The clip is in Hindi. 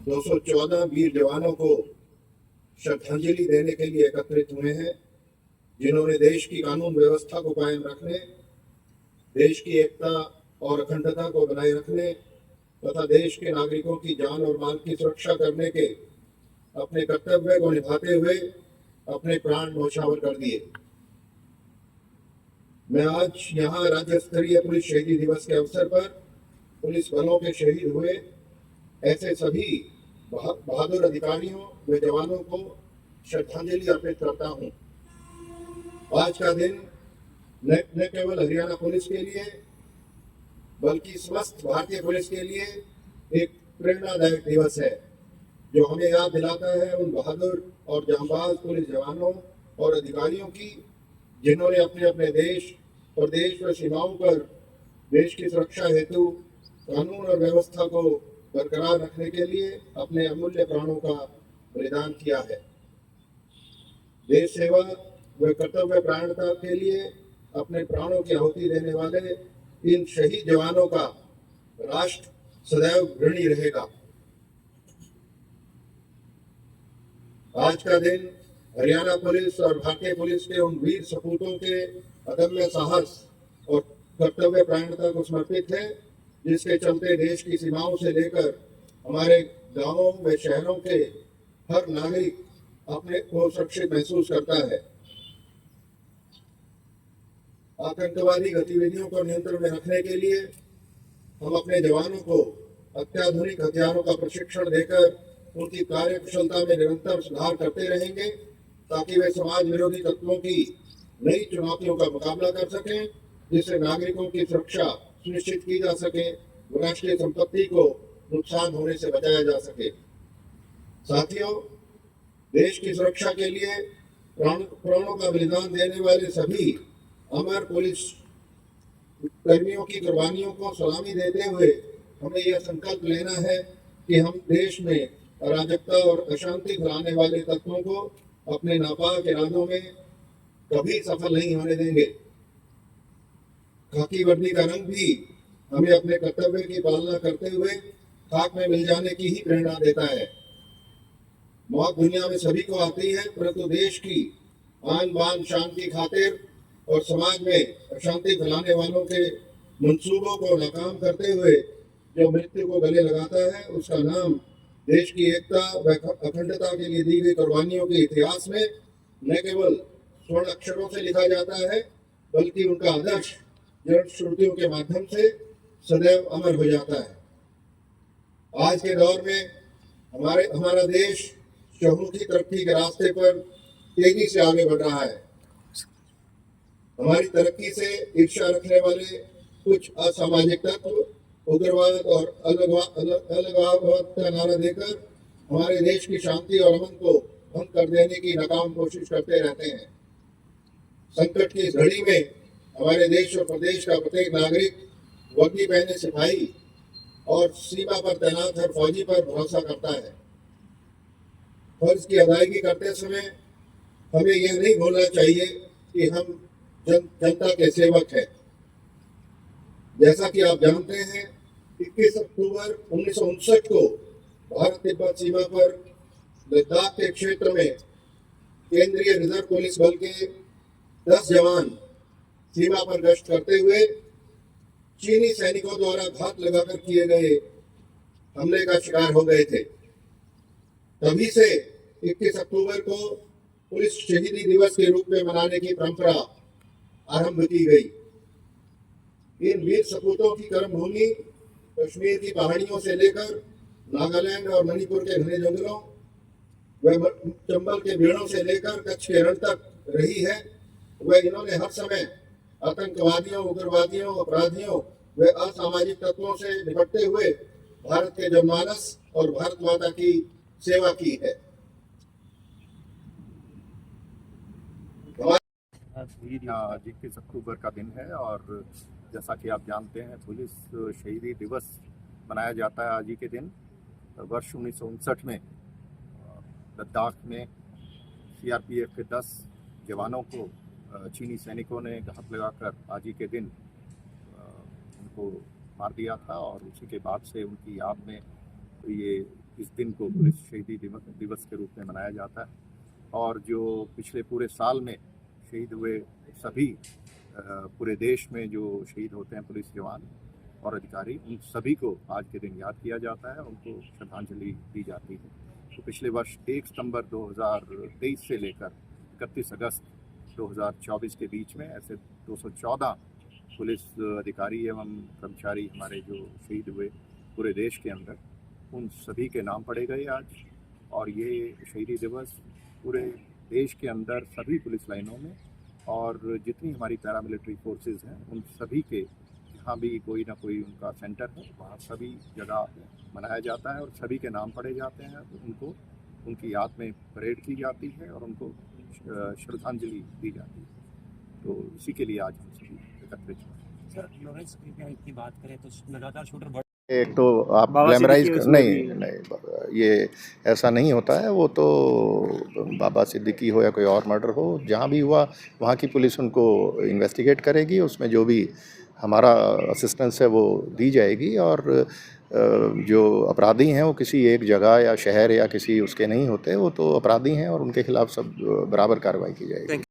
214 वीर जवानों को श्रद्धांजलि देने के लिए एकत्रित हुए हैं, जिन्होंने देश की कानून व्यवस्था को कायम रखने, देश की एकता और अखंडता को बनाए रखने तथा देश के नागरिकों की जान और माल की सुरक्षा करने के अपने कर्तव्य को निभाते हुए अपने प्राण न्यौछावर कर दिए। मैं आज यहाँ राज्य स्तरीय पुलिस शहीदी दिवस के अवसर पर पुलिस बलों के शहीद हुए ऐसे सभी बहादुर अधिकारियों व जवानों को श्रद्धांजलि अर्पित करता हूँ। आज का दिन न केवल हरियाणा पुलिस के लिए बल्कि समस्त भारतीय पुलिस के लिए एक प्रेरणादायक दिवस है, जो हमें याद दिलाता है उन बहादुर और जांबाज पुलिस जवानों और अधिकारियों की, जिन्होंने अपने अपने देश और देश व सीमाओं पर देश की सुरक्षा हेतु कानून और व्यवस्था को बरकरार रखने के लिए अपने अमूल्य प्राणों का बलिदान किया है। देश सेवा व कर्तव्य परायणता के लिए अपने प्राणों की आहुति देने वाले इन शहीद जवानों का राष्ट्र सदैव ऋणी रहेगा। आज का दिन हरियाणा पुलिस और भारतीय पुलिस के उन वीर सपूतों के अदम्य साहस और कर्तव्य परायणता को समर्पित है, जिसके चलते देश की सीमाओं से लेकर हमारे गांवों व शहरों के हर नागरिक अपने को सुरक्षित महसूस करता है। आतंकवादी गतिविधियों को नियंत्रण में रखने के लिए हम अपने जवानों को अत्याधुनिक हथियारों का प्रशिक्षण देकर उनकी कार्य कुशलता में निरंतर सुधार करते रहेंगे, ताकि वे समाज विरोधी तत्वों की नई चुनौतियों का मुकाबला कर सकें, जिससे नागरिकों की सुरक्षा सुनिश्चित की जा सके, राष्ट्रीय संपत्ति को नुकसान होने से बचाया जा सके। साथियों, देश की सुरक्षा के लिए प्राणों का बलिदान देने वाले सभी अमर पुलिस कर्मियों की कुर्बानियों को सलामी देते हुए हमें यह संकल्प लेना है कि हम देश में अराजकता और अशांति फैलाने वाले तत्वों को अपने नापाक इरादों में कभी सफल नहीं होने देंगे। खाकी वर्दी का रंग भी हमें अपने कर्तव्य की पालना करते हुए खाक में मिल जाने की ही प्रेरणा देता है। मौत दुनिया में सभी को आती है, परंतु देश की आन बान शान की खातिर और समाज में अशांति फैलाने वालों के मंसूबों को नाकाम करते हुए जो मृत्यु को गले लगाता है, उसका नाम देश की एकता व अखंडता के लिए दी गई कुर्बानियों के इतिहास में न केवल स्वर्ण अक्षरों से लिखा जाता है, बल्कि उनका आदर्श जन श्रुतियों के माध्यम से सदैव अमर हो जाता है। आज के दौर में हमारा देश चहुमुखी तरक्की के रास्ते पर तेजी से आगे बढ़ रहा है। हमारी तरक्की से ईर्ष्या रखने वाले कुछ असामाजिक तत्व उग्रवाद और अलगाववाद का नारा देकर हमारे देश की शांति और अमन को भंग कर देने की नाकाम कोशिश करते रहते हैं। संकट की इस घड़ी में हमारे देश और प्रदेश का प्रत्येक नागरिक वर्दी पहने सिपाही और सीमा पर तैनात हर फौजी पर भरोसा करता है। फर्ज की अदायगी करते समय हमें यह नहीं भूलना चाहिए कि हम जनता के सेवक हैं। जैसा कि आप जानते हैं, 21 अक्टूबर 1959 को भारत तिब्बत सीमा पर लद्दाख के क्षेत्र में केंद्रीय रिजर्व पुलिस बल के 10 जवान सीमा पर गश्त करते हुए चीनी सैनिकों द्वारा घात लगाकर किए गए हमले का शिकार हो गए थे। तभी से 21 अक्टूबर को पुलिस शहीदी दिवस के रूप में मनाने की परंपरा आरंभ की गई। इन वीर सपूतों की कर्मभूमि कश्मीर की पहाड़ियों से लेकर नागालैंड और मणिपुर के घने जंगलों व चंबल के पेड़ों से लेकर कच्छ के रण तक रही है। वह इन्होंने हर समय आतंकवादियों, उग्रवादियों, अपराधियों व असामाजिक तत्वों से निपटते हुए भारत के जनमानस और भारत माता की सेवा की है। आज 21 अक्टूबर का दिन है और जैसा कि आप जानते हैं, पुलिस शहीदी दिवस मनाया जाता है आज ही के दिन। वर्ष 1959 में लद्दाख में सीआरपीएफ के 10 जवानों को चीनी सैनिकों ने घात लगाकर आज ही के दिन उनको मार दिया था और उसी के बाद से उनकी याद में ये इस दिन को पुलिस शहीदी दिवस के रूप में मनाया जाता है। और जो पिछले पूरे साल में शहीद हुए सभी पूरे देश में जो शहीद होते हैं पुलिस जवान और अधिकारी, उन सभी को आज के दिन याद किया जाता है, उनको श्रद्धांजलि दी जाती है। तो पिछले वर्ष 1 सितंबर 2023 से लेकर 31 अगस्त 2024 के बीच में ऐसे 214 पुलिस अधिकारी एवं कर्मचारी हमारे जो शहीद हुए पूरे देश के अंदर, उन सभी के नाम पढ़े गए आज। और ये शहीदी दिवस पूरे देश के अंदर सभी पुलिस लाइनों में और जितनी हमारी पैरामिलिट्री फोर्सेस हैं उन सभी के जहाँ भी कोई ना कोई उनका सेंटर है वहाँ सभी जगह मनाया जाता है और सभी के नाम पढ़े जाते हैं। उनको उनकी याद में परेड की जाती है और उनको श्रद्धांजलि दी जाती है। तो इसी के लिए आज हम सभी एकत्रित हैं। सर, लॉरेंस की बात करें तो लगातार शूटर बढ़ एक तो आप बाबा ग्लैमराइज सिद्दीकी उसमें नहीं, ये ऐसा नहीं होता है। वो तो बाबा सिद्दीकी हो या कोई और मर्डर हो, जहाँ भी हुआ वहाँ की पुलिस उनको इन्वेस्टिगेट करेगी, उसमें जो भी हमारा असिस्टेंस है वो दी जाएगी। और जो अपराधी हैं वो किसी एक जगह या शहर या किसी उसके नहीं होते, वो तो अपराधी हैं और उनके खिलाफ सब बराबर कार्रवाई की जाएगी।